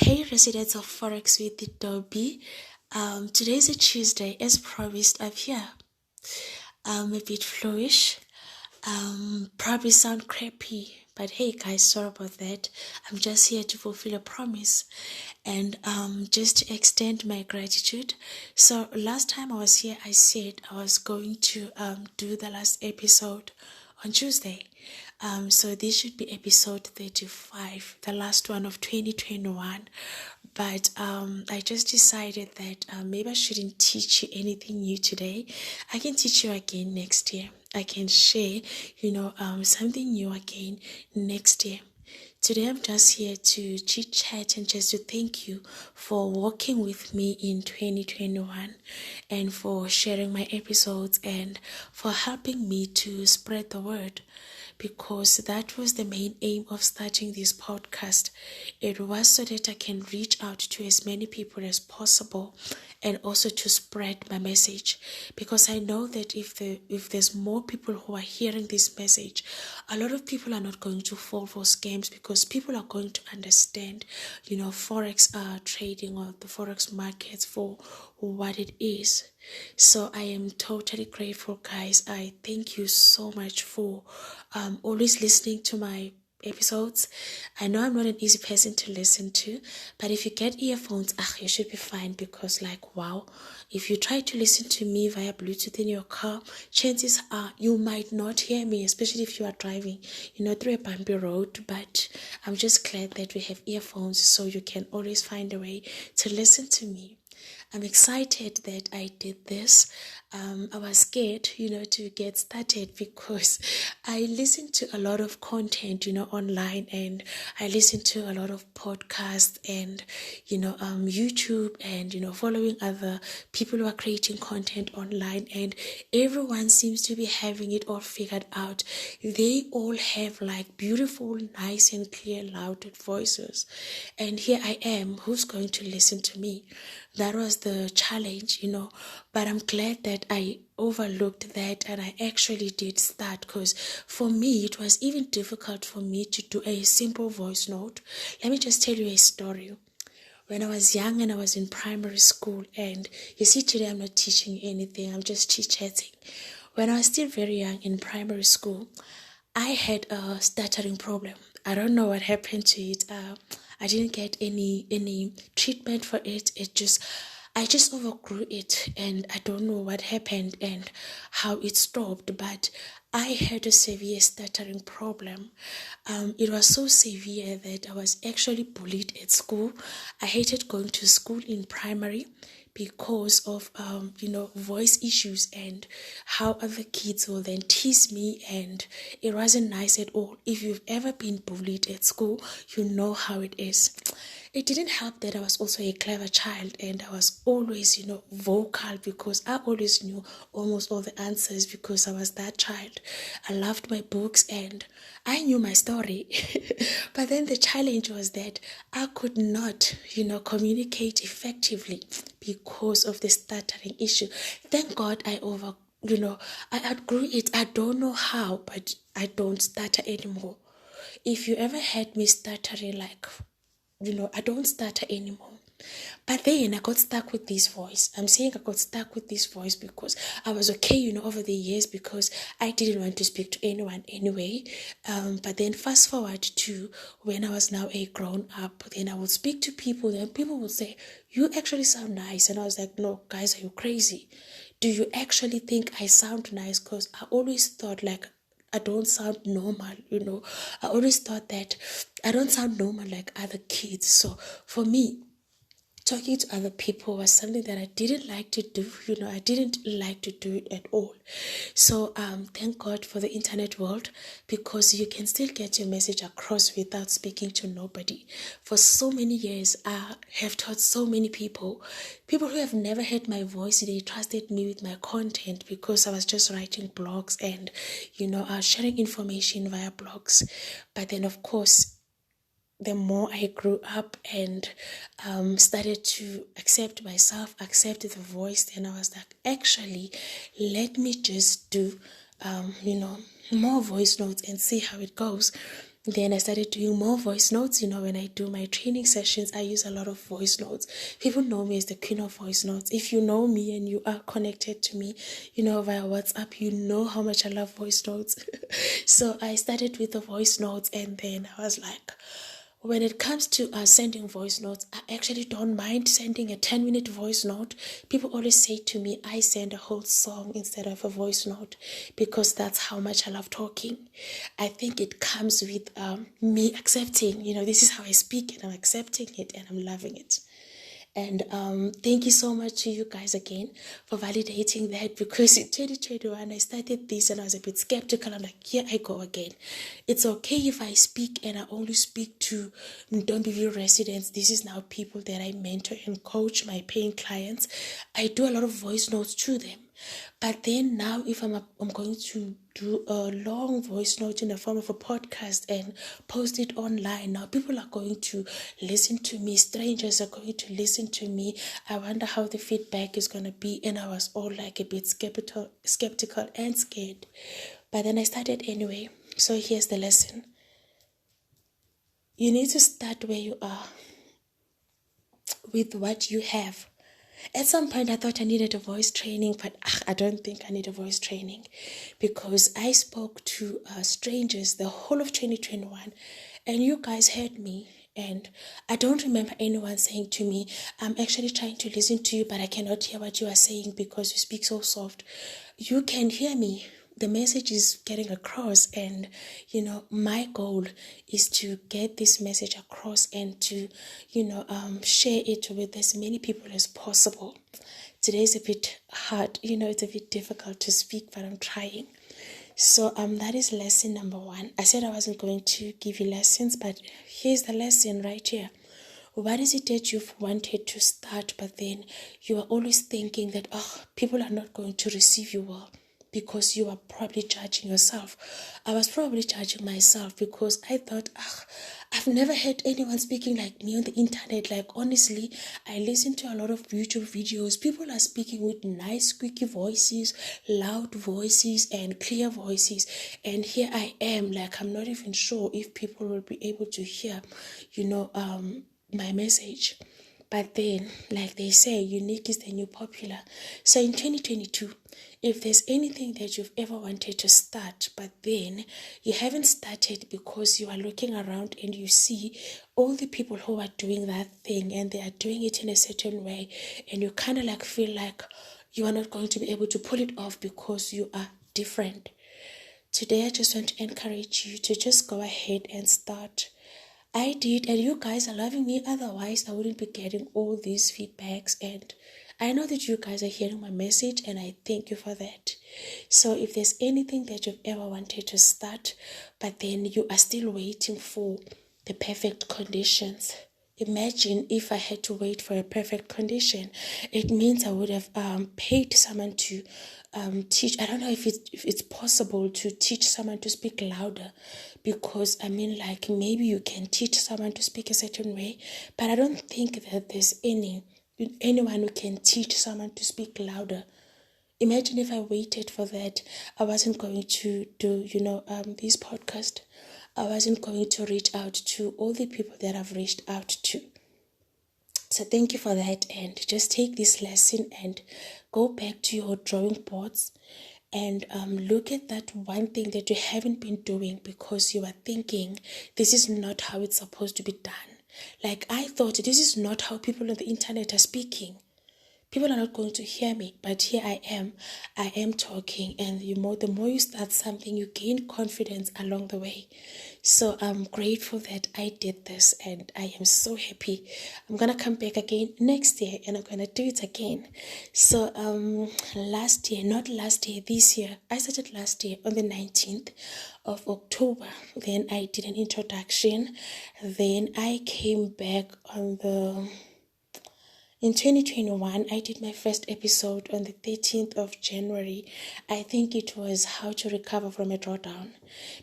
Hey, residents of Forex with Dobby. Today is a Tuesday. As promised, I'm here. A bit flowish. Probably sound crappy, but hey, guys, sorry about that. I'm just here to fulfill a promise and just to extend my gratitude. So last time I was here, I said I was going to do the last episode on Tuesday. So this should be episode 35, the last one of 2021. But I just decided that maybe I shouldn't teach you anything new today. I can teach you again next year. I can share, something new again next year. Today I'm just here to chit chat and just to thank you for walking with me in 2021 and for sharing my episodes and for helping me to spread the word, because that was the main aim of starting this podcast. It was so that I can reach out to as many people as possible and also to spread my message, because I know that if there's more people who are hearing this message, a lot of people are not going to fall for scams, because people are going to understand forex trading or the forex markets for what it is. So I am totally grateful, guys. I thank you so much for always listening to my episodes. I know I'm not an easy person to listen to, but if you get earphones, you should be fine, because wow, if you try to listen to me via Bluetooth in your car, chances are you might not hear me, especially if you are driving, through a bumpy road. But I'm just glad that we have earphones so you can always find a way to listen to me. I'm excited that I did this. I was scared, to get started, because I listen to a lot of content, online, and I listen to a lot of podcasts and, YouTube, and, following other people who are creating content online, and everyone seems to be having it all figured out. They all have beautiful, nice and clear, loud voices. And here I am, who's going to listen to me? That was the challenge, but I'm glad that I overlooked that and I actually did start, because for me it was even difficult for me to do a simple voice note. Let me just tell you a story. When I was young and I was in primary school, and you see, today I'm not teaching you anything, I'm just chit-chatting. When I was still very young in primary school, I had a stuttering problem. I don't know what happened to it. I didn't get any treatment for it. I just overgrew it, and I don't know what happened and how it stopped, but I had a severe stuttering problem. It was so severe that I was actually bullied at school. I hated going to school in primary because of voice issues and how other kids will then tease me, and it wasn't nice at all. If you've ever been bullied at school, you know how it is. It didn't help that I was also a clever child, and I was always vocal, because I always knew almost all the answers because I was that child. I loved my books and I knew my story. But then the challenge was that I could not communicate effectively because of the stuttering issue. Thank God I outgrew it. I don't know how, but I don't stutter anymore. If you ever had me stuttering, I don't stutter anymore. But then I got stuck with this voice. I'm saying I got stuck with this voice because I was okay, over the years, because I didn't want to speak to anyone anyway. But then fast forward to when I was now a grown up, then I would speak to people, then people would say, "You actually sound nice." And I was like, "No, guys, are you crazy? Do you actually think I sound nice?" Because I always thought I don't sound normal, I always thought that I don't sound normal like other kids. So for me, talking to other people was something that I didn't like to do. I didn't like to do it at all. So thank God for the internet world, because you can still get your message across without speaking to nobody. For so many years, I have taught so many people who have never heard my voice. They trusted me with my content because I was just writing blogs and, sharing information via blogs. But then, of course, the more I grew up and started to accept myself, accept the voice, then I was like, actually, let me just do, more voice notes and see how it goes. Then I started doing more voice notes. When I do my training sessions, I use a lot of voice notes. People know me as the queen of voice notes. If you know me and you are connected to me, via WhatsApp, you know how much I love voice notes. So I started with the voice notes, and then I was like, when it comes to sending voice notes, I actually don't mind sending a 10-minute voice note. People always say to me, I send a whole song instead of a voice note because that's how much I love talking. I think it comes with me accepting, this is how I speak, and I'm accepting it and I'm loving it. And thank you so much to you guys again for validating that, because in 2021 I started this and I was a bit skeptical. I'm like, here I go again. It's okay if I speak and I only speak to Ndombiville residents. This is now people that I mentor and coach, my paying clients. I do a lot of voice notes to them. But then now, if I'm going to do a long voice note in the form of a podcast and post it online, now people are going to listen to me. Strangers are going to listen to me. I wonder how the feedback is going to be. And I was all like a bit skeptical and scared. But then I started anyway. So here's the lesson. You need to start where you are with what you have. At some point, I thought I needed a voice training, but I don't think I need a voice training, because I spoke to strangers the whole of 2021, and you guys heard me. And I don't remember anyone saying to me, I'm actually trying to listen to you, but I cannot hear what you are saying because you speak so soft. You can hear me. The message is getting across, and my goal is to get this message across and to share it with as many people as possible. Today is a bit hard, it's a bit difficult to speak, but I'm trying. So that is lesson number 1. I said I wasn't going to give you lessons, but here's the lesson right here. What is it that you've wanted to start, but then you are always thinking that people are not going to receive you well? Because you are probably judging yourself. I was probably judging myself because I thought, I've never heard anyone speaking like me on the internet. Like, honestly, I listen to a lot of YouTube videos. People are speaking with nice, squeaky voices, loud voices, and clear voices. And here I am, like, I'm not even sure if people will be able to hear, my message. But then, like they say, unique is the new popular. So in 2022, if there's anything that you've ever wanted to start, but then you haven't started because you are looking around and you see all the people who are doing that thing and they are doing it in a certain way, and you kind of like feel like you are not going to be able to pull it off because you are different. Today, I just want to encourage you to just go ahead and start. I did, and you guys are loving me. Otherwise, I wouldn't be getting all these feedbacks. And I know that you guys are hearing my message, and I thank you for that. So if there's anything that you've ever wanted to start, but then you are still waiting for the perfect conditions. Imagine if I had to wait for a perfect condition. It means I would have paid someone to teach. I don't know if it's possible to teach someone to speak louder, because maybe you can teach someone to speak a certain way, but I don't think that there's anyone who can teach someone to speak louder. Imagine if I waited for that. I wasn't going to do this podcast. I wasn't going to reach out to all the people that I've reached out to. So thank you for that, and just take this lesson and go back to your drawing boards and look at that one thing that you haven't been doing because you are thinking this is not how it's supposed to be done. Like, I thought this is not how people on the internet are speaking. People are not going to hear me, but here I am talking, and the more you start something, you gain confidence along the way. So I'm grateful that I did this, and I am so happy. I'm gonna come back again next year, and I'm gonna do it again. So this year, I started last year on the 19th of October. Then I did an introduction. Then I came back in 2021, I did my first episode on the 13th of January. I think it was how to recover from a drawdown,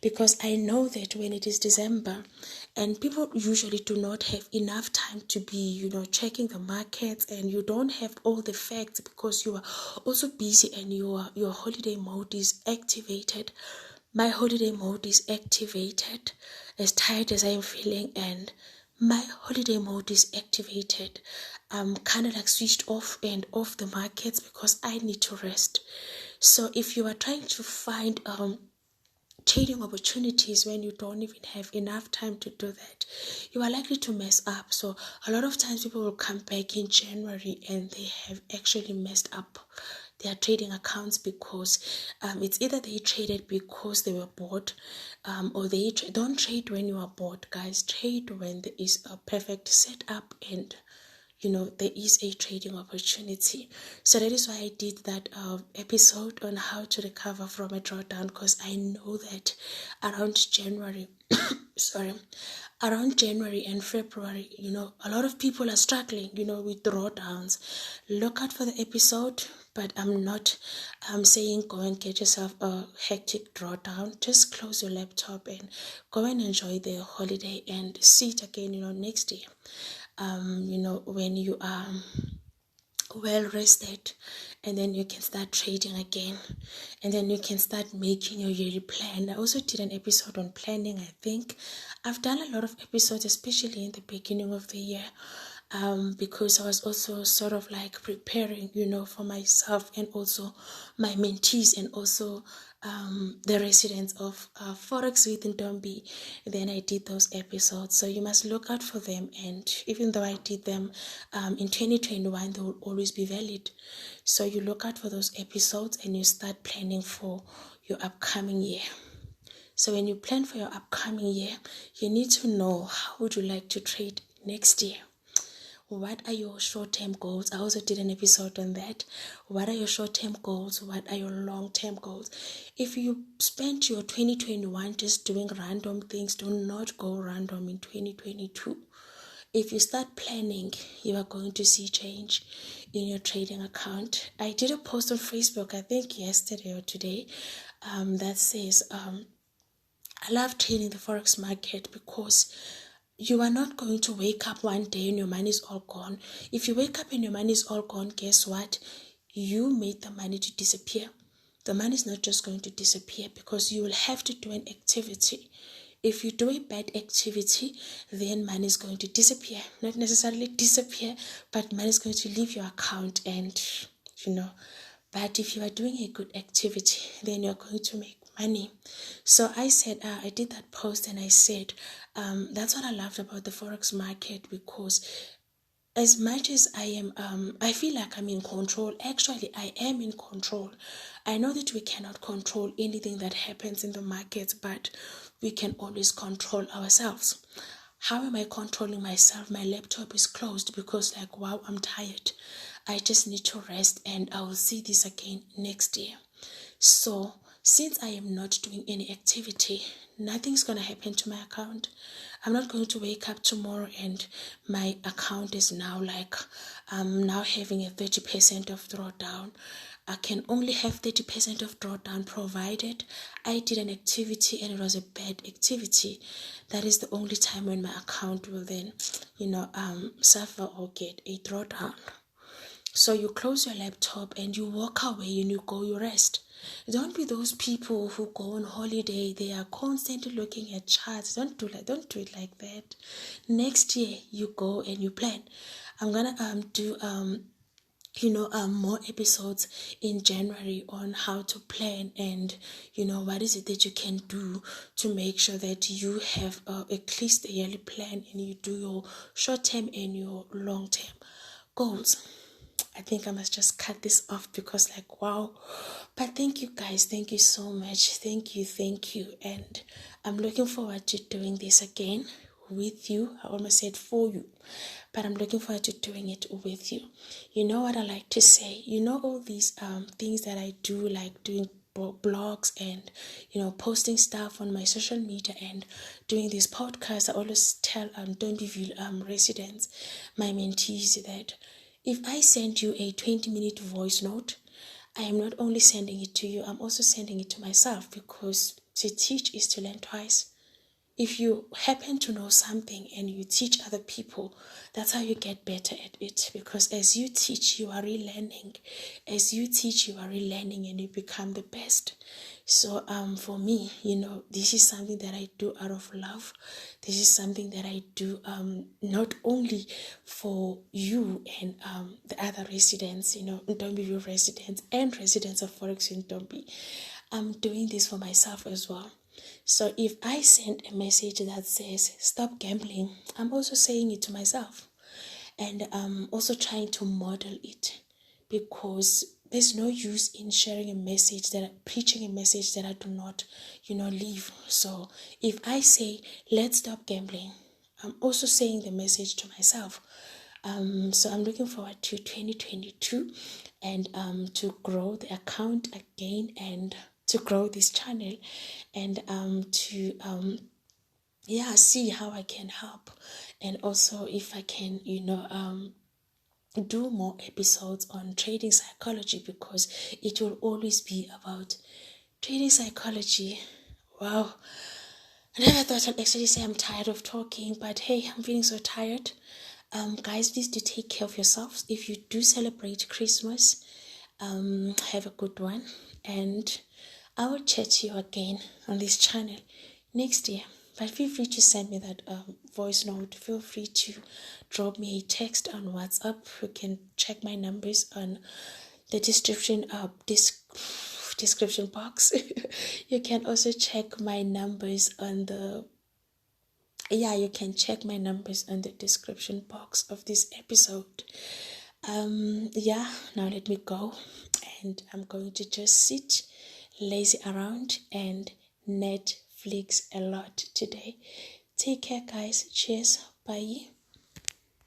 because I know that when it is December and people usually do not have enough time to be, checking the markets, and you don't have all the facts because you are also busy and your holiday mode is activated. my holiday mode is activated, as tired as I'm feeling, and my holiday mode is activated. I'm kind of like switched off and off the markets because I need to rest. So if you are trying to find trading opportunities when you don't even have enough time to do that, you are likely to mess up. So a lot of times people will come back in January and they have actually messed up their trading accounts because it's either they traded because they were bored, or they don't trade when you are bored, guys. Trade when there is a perfect setup and there is a trading opportunity. So that is why I did that episode on how to recover from a drawdown, because I know that around January around January and February, a lot of people are struggling, with drawdowns. Look out for the episode, but I'm not saying go and get yourself a hectic drawdown. Just close your laptop and go and enjoy the holiday and see it again, next year. When you are well rested, and then you can start trading again, and then you can start making your yearly plan. I also did an episode on planning. I think I've done a lot of episodes, especially in the beginning of the year, because I was also sort of like preparing, for myself and also my mentees, and also the residents of Forex with Ntombi. Then I did those episodes, so you must look out for them. And even though I did them in 2021, they will always be valid. So you look out for those episodes and you start planning for your upcoming year. So when you plan for your upcoming year, you need to know how would you like to trade next year. What are your short-term goals? I also did an episode on that. What are your short-term goals? What are your long-term goals? If you spent your 2021 just doing random things, do not go random in 2022. If you start planning, you are going to see change in your trading account. I did a post on Facebook, I think yesterday or today, that says, I love trading the Forex market because you are not going to wake up one day and your money is all gone. If you wake up and your money is all gone, guess what? You made the money to disappear. The money is not just going to disappear because you will have to do an activity. If you do a bad activity, then money is going to disappear. Not necessarily disappear, but money is going to leave your account, and But if you are doing a good activity, then you're going to make money. So I said, I did that post and I said, that's what I loved about the Forex market, because as much as I am, I feel like I'm in control. Actually, I am in control. I know that we cannot control anything that happens in the market, but we can always control ourselves. How am I controlling myself? My laptop is closed because wow, I'm tired. I just need to rest, and I will see this again next year. So since I am not doing any activity, nothing's going to happen to my account. I'm not going to wake up tomorrow and my account is now now having a 30% of drawdown. I can only have 30% of drawdown provided I did an activity and it was a bad activity. That is the only time when my account will then, suffer or get a drawdown. So you close your laptop and you walk away and you rest. Don't be those people who go on holiday. They are constantly looking at charts. Don't do it like that. Next year you go and you plan. I'm gonna do more episodes in January on how to plan, and what is it that you can do to make sure that you have at least a yearly plan and you do your short-term and your long-term goals. I think I must just cut this off because wow. But thank you guys. Thank you so much. Thank you. And I'm looking forward to doing this again with you. I almost said for you, but I'm looking forward to doing it with you. You know what I like to say? All these things that I do, like doing blogs and posting stuff on my social media and doing these podcasts. I always tell Ntombiville residents, my mentees, that if I send you a 20-minute voice note, I am not only sending it to you, I'm also sending it to myself, because to teach is to learn twice. if you happen to know something and you teach other people, that's how you get better at it. Because as you teach, you are relearning. As you teach, you are relearning, and you become the best. So for me, this is something that I do out of love. This is something that I do not only for you and the other residents, Ntombiville residents and residents of Forex in Ntombi. I'm doing this for myself as well. So if I send a message that says stop gambling, I'm also saying it to myself, and I'm also trying to model it, because there's no use in sharing a message preaching a message that I do not live. So if I say let's stop gambling, I'm also saying the message to myself. So I'm looking forward to 2022 and to grow the account again, and to grow this channel, and to see how I can help, and also if I can do more episodes on trading psychology, because it will always be about trading psychology. Wow, I never thought I'd actually say I'm tired of talking, but hey, I'm feeling so tired. Guys, please do take care of yourselves. If you do celebrate Christmas, have a good one, and I will chat to you again on this channel next year. But feel free to send me that voice note. Feel free to drop me a text on WhatsApp. You can check my numbers on the description box. You can also check my numbers on the you can check my numbers on the description box of this episode. Now let me go, and I'm going to just sit lazy around and Netflix a lot today. Take care, guys. Cheers. Bye.